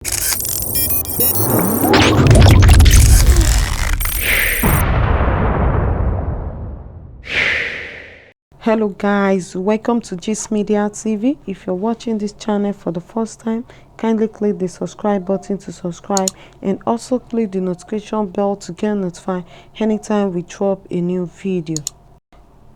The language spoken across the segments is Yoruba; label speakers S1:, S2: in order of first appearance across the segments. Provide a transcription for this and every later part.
S1: Hello guys, welcome to Gist Media TV. If you're watching this channel for the first time, kindly click the subscribe button to subscribe and also click the notification bell to get notified anytime we drop a new video.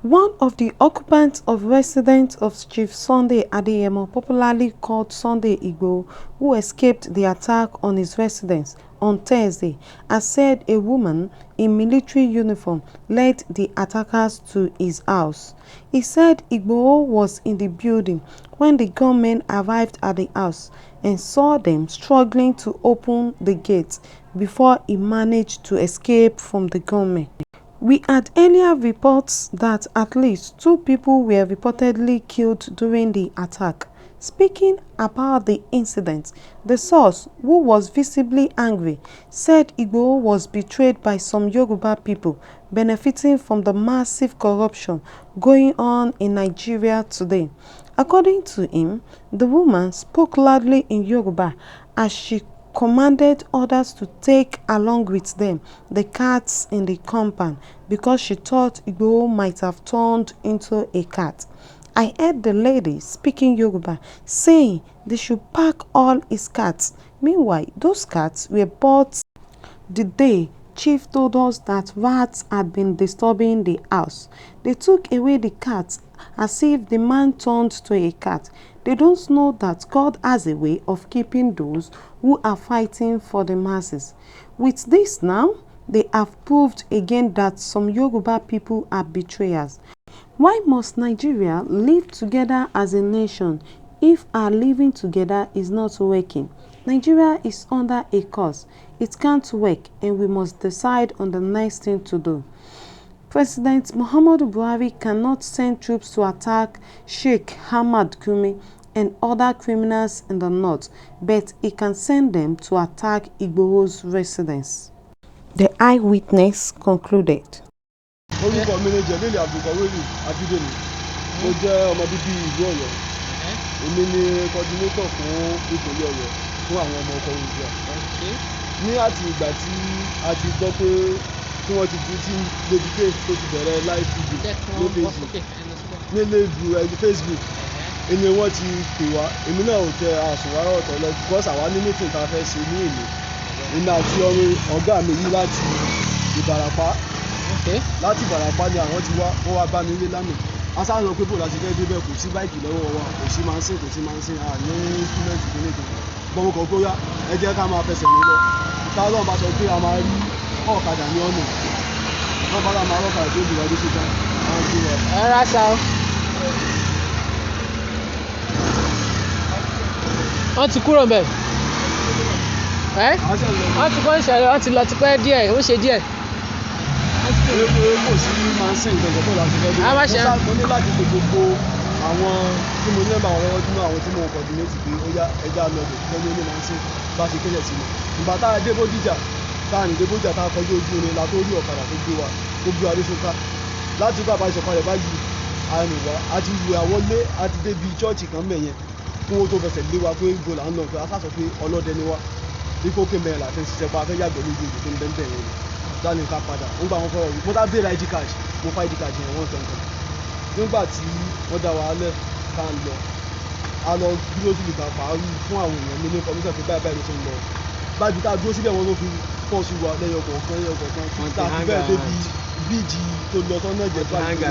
S1: One of the occupants of residence of Chief Sunday Adeyemo, popularly called Sunday Igboho, who escaped the attack on his residence on Thursday, has said a woman in military uniform led the attackers to his house. He said Igboho was in the building when the gunmen arrived at the house and saw them struggling to open the gate before he managed to escape from the gunmen. We had earlier reports that at least 2 people were reportedly killed during the attack. Speaking about the incident, the source, who was visibly angry, said Igboho was betrayed by some Yoruba people benefiting from the massive corruption going on in Nigeria today. According to him, the woman spoke loudly in Yoruba as she commanded others to take along with them the cats in the compound because she thought Igboho might have turned into a cat. I heard the lady speaking Yoruba saying they should pack all his cats. Meanwhile, those cats were bought the day Chief told us that rats had been disturbing the house. They took away the cats as if the man turned to a cat. They don't know that God has a way of keeping those who are fighting for the masses. With this now, they have proved again that some Yoruba people are betrayers. Why must Nigeria live together as a nation if our living together is not working? Nigeria is under a curse. It can't work and we must decide on the next thing to do. President Muhammadu Buhari cannot send troops to attack Sheikh Ahmad Gumi and other criminals in the north, but he can send them to attack Igboho'S residence. The eyewitness concluded.
S2: Orúkọ mi ni Jẹ̀lẹ́lì Abdulkaweli Abídèmí. Mo jẹ́ ọmọ bíbí ìlú Ọ̀yọ́. Èmi ni coordinator fún ìpínlẹ̀ Ọ̀yọ́ fún àwọn ọmọ ọkọ̀ Oòduà. Ní àti ìgbà tí a ti gbọ́ pé tí wọ́n ti di tí Lédìké tó ti bẹ̀rẹ̀ live video ní Facebook. Èmi wọ́n ti pè wá. Èmi náà ò tẹ àsùnwárọ̀ ọ̀tọ̀ lọ because àwa ní meeting tá a fẹ́ ṣe ní èmi. Èmi àti ọ̀gá mi yí láti Ìbàràpá. Láti Ìbàràpá ni àwọn ti wá, wọ́n wá bá mi lé lánàá. A sáré lọ pé bò láti fẹ́ débẹ̀, kò sí báìkì lọ́wọ́ wa, kò sí máńsìn ní instrumenti tó nìkan. Gbọ́n mo kàn pé ó yá, ẹ jẹ́ ká máa fẹsẹ̀ rìn lọ. Ìta Ọlọ́run bá sọ pé a máa rí ọ̀kadà ní ọ̀nà. Wọ́n bá máa rọ́kadà tó lù wá dé síta.
S3: Ẹ rà sá o. Wọ́n ti kúrò ńbẹ̀. Wọ́n ti kọ́ ìṣẹ̀lẹ̀, wọ́n ti lọ tipẹ́ díẹ̀, ó ṣe díẹ̀.
S2: Kò sí máńsìn kankan tó láti fẹ́ dé. Mo ní láti pe gbogbo àwọn tí mo ní ẹ̀bà wọn lọ́wọ́ nínú àwọn tí mo coordinate pé ó yá ẹja lọ́dọ̀ lẹ́nu ní máńsìn bá ti kélẹ̀ sí mi. Ìgbà tá a dé Bódìjà, tá a rìn dé Bódìjà tá a kọjú ojú irin la tó rí ọ̀kadà tó gbé wa, tó gbé wa dé Sókà. Láti gbà bá ìṣọ̀kalẹ̀ báyìí, a rìn wá, a ti wù àwọn lé, a ti débi chọ́ọ̀chì kan bẹ̀ yẹn kí wọ́n tó fẹsẹ̀ lé wa pé ibo là ń lọ pé a sá sọ pé ọlọ́dẹ ni wá. Ikú òkè mẹ́rin láti ń ṣiṣẹ́ pa afẹ́ yàgbẹ́ lójú ìlú tó ń bẹ́ẹ̀ yẹn. Dání ká padà ń gba àwọn fọwọ́ mo dá bẹ́ẹ̀rẹ̀ ID card mo fa ID card yẹn wọ́n kankan nígbà tí wọ́n dá wa lẹ̀ ká ń lọ a lọ dúró sí ìgbà pàálù fún àwọn èèyàn mi ní kọmíṣọ̀ pé báyìí báyìí ló ṣe ń lọ bájú tá a dúró síbẹ̀ wọn ló fi pọ̀ sí wa lẹ́yọ kọ̀ọ̀kan tá a fi bẹ́ẹ̀ débi bíìjì tó lọ sọ́nà ìjẹ̀bú àti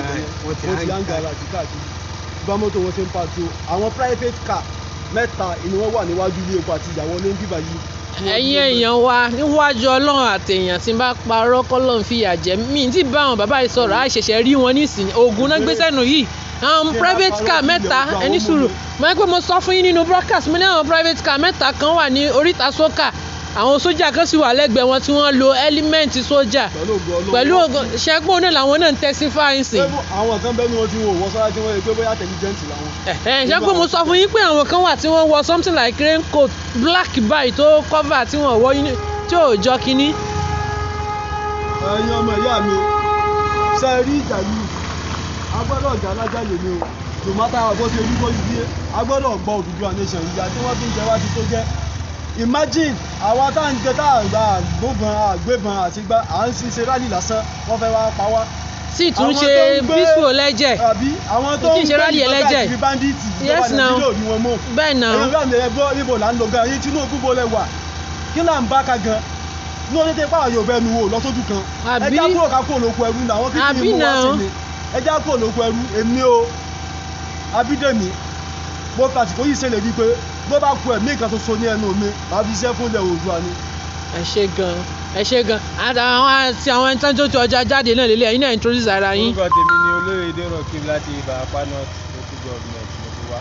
S2: wọ́n ti hangara àti káàkiri bá mọ́tò wọn ṣe ń pàtó àwọn private car mẹ́ta ni wọ́n wà níwájú ilé epo àti ìyàwó ní bíbá yìí.
S3: Ẹ̀yin èèyàn wa níwájú Ọlọ́run àtèèyàn tí n bá parọ́ k'Ọlọ́run fìyà jẹ mí tí bá àwọn bàbá yìí sọ̀rọ̀ á ṣẹ̀ṣẹ̀ rí wọn nísìnyí oògùn náà gbé sẹ́nu yìí àwọn private car mẹ́ta ẹni sùúrù mo ní pé mo sọ fún yín nínú broadcast mo ní àwọn private car mẹ́ta kan wà ní oríta Sókà àwọn sójà kan sì wà lẹ́gbẹ̀ẹ́ wọn tí wọ́n lo element sójà pẹ̀lú ṣẹ́gbọ́n náà làwọn náà ń testify sí.
S2: àwọn kan bẹ́ẹ̀ ni wọ́n ti wọ̀ wọ́ sọ́ra tí wọ́n yẹ pé bóyá intelligent làwọn.
S3: ṣẹ́gbọ́n mo sọ fún yín pé àwọn kan wà tí wọ́n wọ something like raincoat black báyìí tó cover tí wọ́n wọ tí ò jọ kínní.
S2: ẹ̀yin ọmọ ìyá mi ṣe rí ìjà yìí agbọ́dọ̀ ọ̀jà alájà lè ní o no matter bó ṣe rí bó ṣe yé agbọ́dọ̀ gbọ́ Odùduwà nation ìyà tí wọ́n fi ń jẹ wá ti tó jẹ́ imagine àwa tá à ń gbé tá àgbébọn àti gbá à ń ṣe rálì lásán wọ́n fẹ́ wá pa wá.
S3: sì tún ṣe bísú ẹlẹ́jẹ̀
S2: àbí àwọn tó ń gbé ìbọn káàkiri báńdíìtì ìjọba nàìjíríà ò ní wọn mọ́.
S3: bẹ́ẹ̀ náà
S2: èèyàn bá mi ẹgbọ́ níbo là ń lọ gan yín Tinubu bó lẹ wà kí là ń bá ka gan ní wọ́n tètè pààyàn yóò bẹ́ẹ̀ nu wò lọ́sọ́jú kan ẹja kúrò ká kúrò lóko ẹrú náà àwọn kíkì mú wá sí mi ẹja kúrò lóko ẹrú èmi o Abídèmí bó pàtìkó yìí ṣẹlẹ̀ wípé bó bá ku ẹ̀mí nǹkan ṣoṣo ní ẹnu mi màá fi iṣẹ́ fún ilẹ̀ Oòduà ni.
S3: ẹ ṣe gan àti àwọn ẹni tán tó ti ọjà jáde náà lélẹ̀ ẹ̀yin náà introduce ara yín.
S4: orúkọ tèmi ni Olóyèdè Rokim láti Ìbàràpá North local government mo ti wá.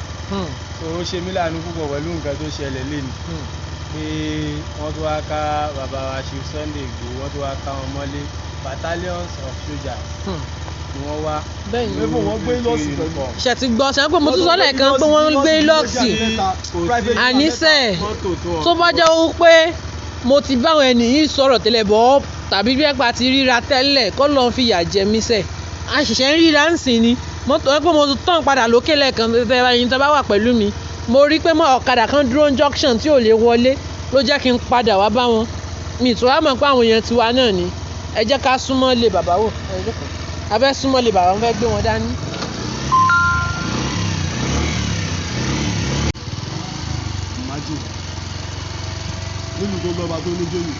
S4: so ó ṣe mí láàánú púpọ̀ pẹ̀lú nǹkan tó ṣẹlẹ̀ lénìí pé wọ́n tún wá ká bàbá wa Chief Sunday Igboho wọ́n tún wá ká wọn mọ́lé battalions of soldiers ni wọ́n wá.
S3: bẹ́ẹ̀ni
S2: pé wọ́n gbé lọ́ọ̀sì pẹ̀lú.
S3: ṣe ti gbọ́ ṣe pé mo tún sọ lẹ́ẹ̀kan pé wọ́n ń gbé lọ́ọ̀sì àníṣe tó bá jẹ́ pé mo ti báwọn ẹni yìí sọ̀rọ̀ tẹ́lẹ̀ bọ́ tàbí bí ẹ̀pà ti ríra tẹ́lẹ̀ kọ́ lọ́n fi yà jẹ mí sẹ̀ àṣìṣe ń ríra ń sìn ni mọ́tò ẹ pé mo tán padà lókè lẹ́ẹ̀kan tẹ́lẹ̀ ẹyin tó bá wà pẹ̀lú mi mo rí pé ọ̀kadà kan dúró ní junction tí ò lè wọlé ló jẹ́ kí n padà wá bá wọn mi ìtura mọ̀ pé àwọn èèyàn tiwa náà ni ẹ jẹ́ ká súnmọ́ lé bàbá wò a fẹ́ súnmọ́ lé bàbá wọn fẹ́ gbé wọn dání.
S2: Imagine nínú tó lọ́ba tó ní jẹ́yìn.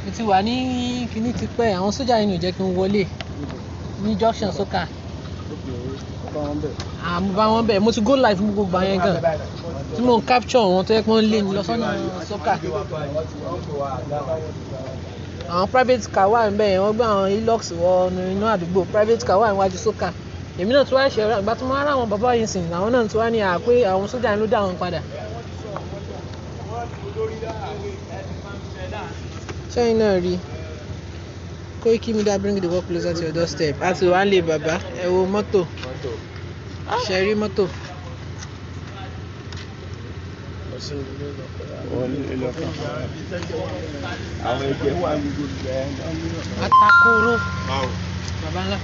S3: mo ti wà ní kinní ti pẹ́ àwọn sójà yìí ò jẹ́ kí n wọlé ní junction sókà mo bá wọn bẹ̀ mo ti go live fún gbogbo àyẹn gan tí mo ń capture wọn tó yẹ pé wọ́n lé mi lọ sọ́nà sókà àwọn private car wà níbẹ̀ yẹn wọ́n gbé àwọn Hilux wọ inú àdúgbò private car wà níwájú sókà èmi náà tí wọ́n ṣe ìgbà tó máa rà àwọn bàbá yìí sìn àwọn náà tí wọ́n ní pé àwọn sójà yẹn ló dá wọn padà. sẹ́yìn náà rí Koiki Media bring the work closer to your doorstep àti wàá lè bàbá ẹ wo mọ́tò ṣe rí mọ́tò. Atakoro bàbá ńlá.